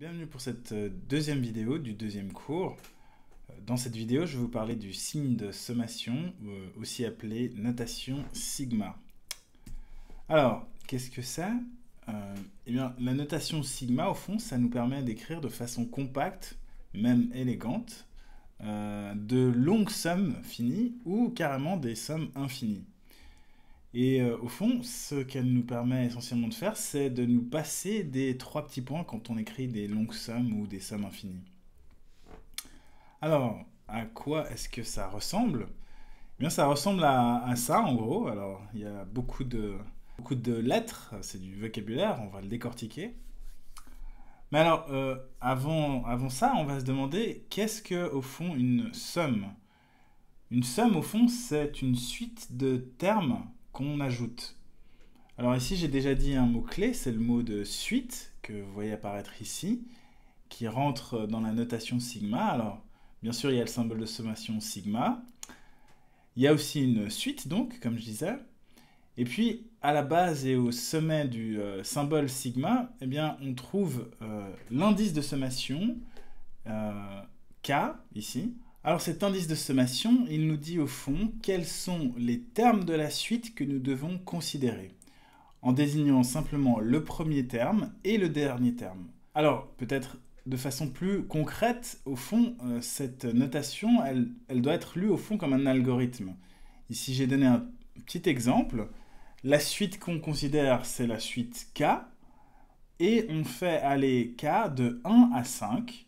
Bienvenue pour cette deuxième vidéo du deuxième cours. Dans cette vidéo, je vais vous parler du signe de sommation, aussi appelé notation sigma. Alors, qu'est-ce que c'est? Eh bien, la notation sigma, au fond, ça nous permet d'écrire de façon compacte, même élégante, de longues sommes finies ou carrément des sommes infinies. Et au fond, ce qu'elle nous permet essentiellement de faire, c'est de nous passer des trois petits points quand on écrit des longues sommes ou des sommes infinies. Alors, à quoi est-ce que ça ressemble? Eh bien, ça ressemble à ça, en gros. Alors, il y a beaucoup de lettres, c'est du vocabulaire, on va le décortiquer. Mais alors, avant ça, on va se demander qu'est-ce que, au fond, une somme? Une somme, au fond, c'est une suite de termes qu'on ajoute. Alors ici, j'ai déjà dit un mot-clé, c'est le mot de suite, que vous voyez apparaître ici, qui rentre dans la notation sigma. Alors, bien sûr, il y a le symbole de sommation sigma. Il y a aussi une suite, donc, comme je disais. Et puis, à la base et au sommet du symbole sigma, eh bien, on trouve l'indice de sommation, K, ici. Alors cet indice de sommation, il nous dit au fond quels sont les termes de la suite que nous devons considérer, en désignant simplement le premier terme et le dernier terme. Alors, peut-être de façon plus concrète, au fond, cette notation, elle doit être lue au fond comme un algorithme. Ici, j'ai donné un petit exemple. La suite qu'on considère, c'est la suite K, et on fait aller K de 1 à 5,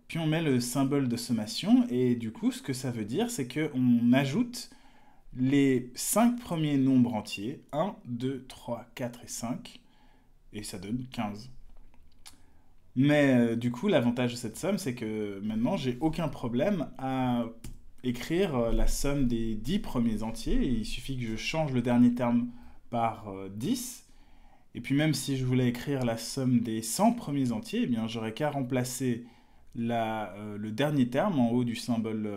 puis on met le symbole de sommation, et du coup, ce que ça veut dire, c'est qu'on ajoute les 5 premiers nombres entiers, 1, 2, 3, 4 et 5, et ça donne 15. Mais du coup, l'avantage de cette somme, c'est que maintenant, j'ai aucun problème à écrire la somme des 10 premiers entiers. Il suffit que je change le dernier terme par 10. Et puis même si je voulais écrire la somme des 100 premiers entiers, eh bien, j'aurais qu'à remplacer le dernier terme en haut du symbole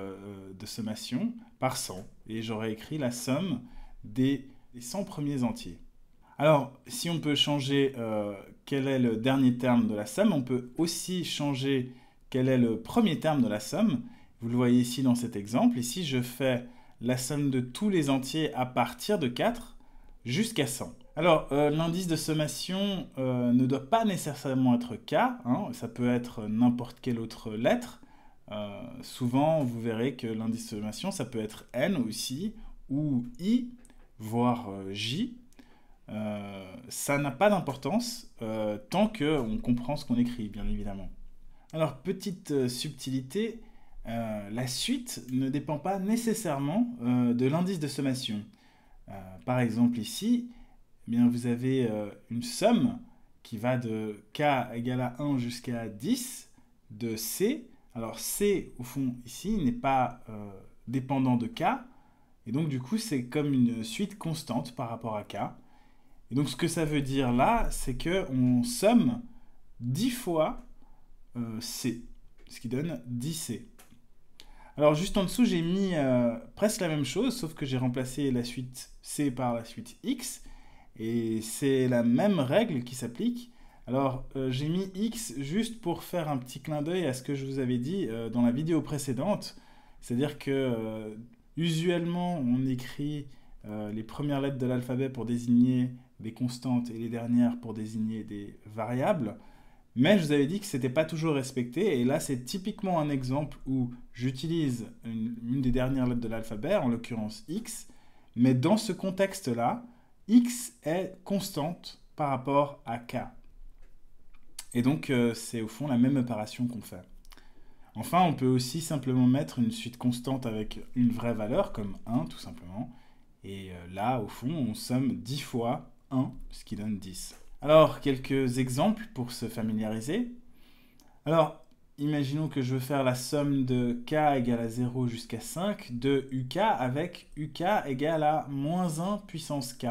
de sommation par 100. Et j'aurais écrit la somme des 100 premiers entiers. Alors, si on peut changer quel est le dernier terme de la somme, on peut aussi changer quel est le premier terme de la somme. Vous le voyez ici dans cet exemple. Ici, je fais la somme de tous les entiers à partir de 4 jusqu'à 100. Alors, l'indice de sommation ne doit pas nécessairement être K, hein, ça peut être n'importe quelle autre lettre. Souvent, vous verrez que l'indice de sommation, ça peut être N aussi, ou I, voire J. Ça n'a pas d'importance tant qu'on comprend ce qu'on écrit, bien évidemment. Alors, petite subtilité, la suite ne dépend pas nécessairement de l'indice de sommation. Par exemple, ici, eh bien, vous avez une somme qui va de k égale à 1 jusqu'à 10 de c. Alors, c, au fond, ici, n'est pas dépendant de k. Et donc, du coup, c'est comme une suite constante par rapport à k. Et donc ce que ça veut dire là, c'est qu'on somme 10 fois C, ce qui donne 10C. Alors juste en dessous, j'ai mis presque la même chose, sauf que j'ai remplacé la suite C par la suite X, et c'est la même règle qui s'applique. Alors j'ai mis X juste pour faire un petit clin d'œil à ce que je vous avais dit dans la vidéo précédente, c'est-à-dire que usuellement on écrit les premières lettres de l'alphabet pour désigner des constantes et les dernières pour désigner des variables. Mais je vous avais dit que ce n'était pas toujours respecté. Et là, c'est typiquement un exemple où j'utilise une des dernières lettres de l'alphabet, en l'occurrence X. Mais dans ce contexte-là, X est constante par rapport à K. Et donc, c'est au fond la même opération qu'on fait. Enfin, on peut aussi simplement mettre une suite constante avec une vraie valeur, comme 1 tout simplement. Et là, au fond, on somme 10 fois 1, ce qui donne 10. Alors, quelques exemples pour se familiariser. Alors, imaginons que je veux faire la somme de k égale à 0 jusqu'à 5 de uk avec uk égale à moins 1 puissance k.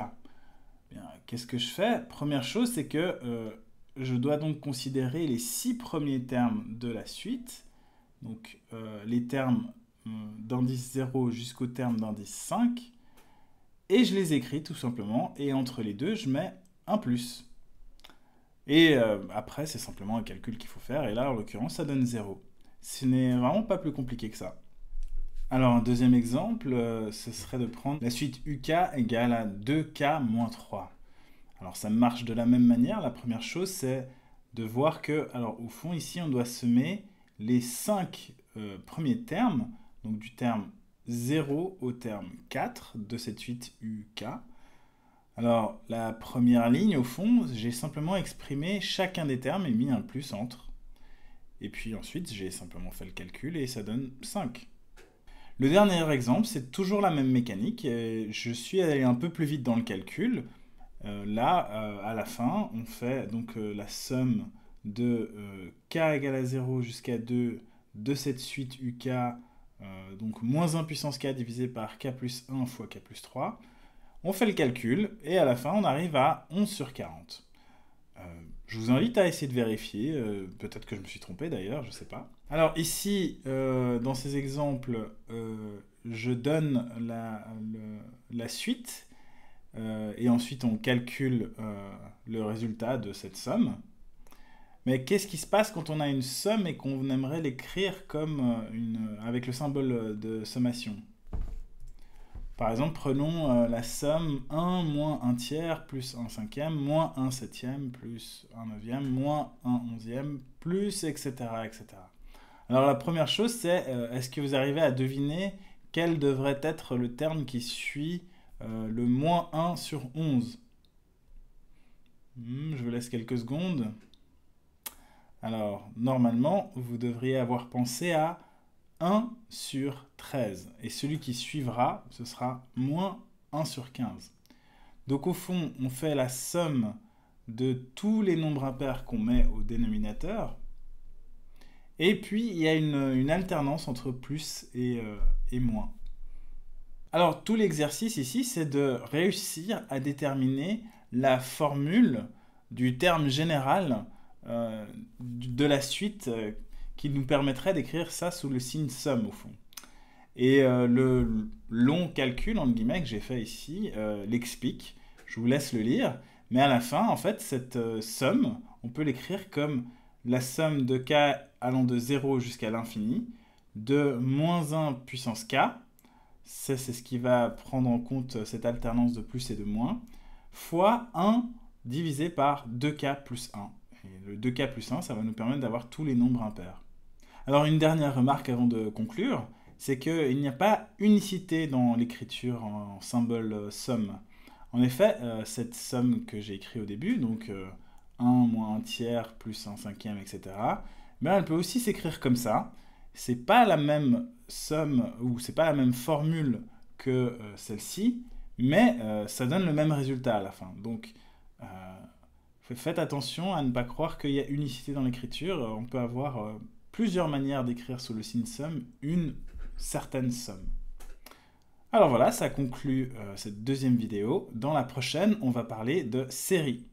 Bien, qu'est-ce que je fais? Première chose, c'est que je dois donc considérer les 6 premiers termes de la suite. Donc, les termes d'indice 0 jusqu'au terme d'indice 5. Et je les écris tout simplement, et entre les deux, je mets un plus. Et après, c'est simplement un calcul qu'il faut faire. Et là, en l'occurrence, ça donne 0. Ce n'est vraiment pas plus compliqué que ça. Alors, un deuxième exemple, ce serait de prendre la suite UK égale à 2K moins 3. Alors, ça marche de la même manière. La première chose, c'est de voir que, alors au fond, ici, on doit semer les 5 premiers termes, donc du terme 0 au terme 4 de cette suite UK. Alors, la première ligne, au fond, j'ai simplement exprimé chacun des termes et mis un plus entre. Et puis ensuite, j'ai simplement fait le calcul et ça donne 5. Le dernier exemple, c'est toujours la même mécanique. Et je suis allé un peu plus vite dans le calcul. À la fin, on fait donc la somme de k égale à 0 jusqu'à 2 de cette suite uk, donc moins 1 puissance k divisé par k plus 1 fois k plus 3. On fait le calcul et à la fin, on arrive à 11 sur 40. Je vous invite à essayer de vérifier, peut-être que je me suis trompé d'ailleurs, je ne sais pas. Alors ici, dans ces exemples, je donne la suite et ensuite on calcule le résultat de cette somme. Mais qu'est-ce qui se passe quand on a une somme et qu'on aimerait l'écrire comme avec le symbole de sommation? Par exemple, prenons la somme 1 moins 1 tiers plus 1 cinquième moins 1 septième plus 1 neuvième moins 1 onzième plus etc. etc. Alors la première chose c'est est-ce que vous arrivez à deviner quel devrait être le terme qui suit le moins 1 sur 11? Je vous laisse quelques secondes. Alors normalement vous devriez avoir pensé à 1 sur 13. Et celui qui suivra, ce sera moins 1 sur 15. Donc au fond, on fait la somme de tous les nombres impairs qu'on met au dénominateur. Et puis, il y a une alternance entre plus et moins. Alors, tout l'exercice ici, c'est de réussir à déterminer la formule du terme général de la suite qui nous permettrait d'écrire ça sous le signe somme au fond. Et le long calcul, entre guillemets, que j'ai fait ici, l'explique. Je vous laisse le lire. Mais à la fin, en fait, cette somme, on peut l'écrire comme la somme de k allant de 0 jusqu'à l'infini, de moins 1 puissance k, c'est ce qui va prendre en compte cette alternance de plus et de moins, fois 1 divisé par 2k plus 1. Et le 2k plus 1, ça va nous permettre d'avoir tous les nombres impairs. Alors une dernière remarque avant de conclure, c'est qu'il n'y a pas unicité dans l'écriture en symbole somme. En effet, cette somme que j'ai écrite au début, donc 1 moins 1 tiers plus 1 cinquième, etc., ben elle peut aussi s'écrire comme ça. C'est pas la même somme ou c'est pas la même formule que celle-ci, mais ça donne le même résultat à la fin. Donc faites attention à ne pas croire qu'il y a unicité dans l'écriture. On peut avoir plusieurs manières d'écrire sous le signe somme une certaine somme. Alors voilà, ça conclut cette deuxième vidéo. Dans la prochaine, on va parler de série.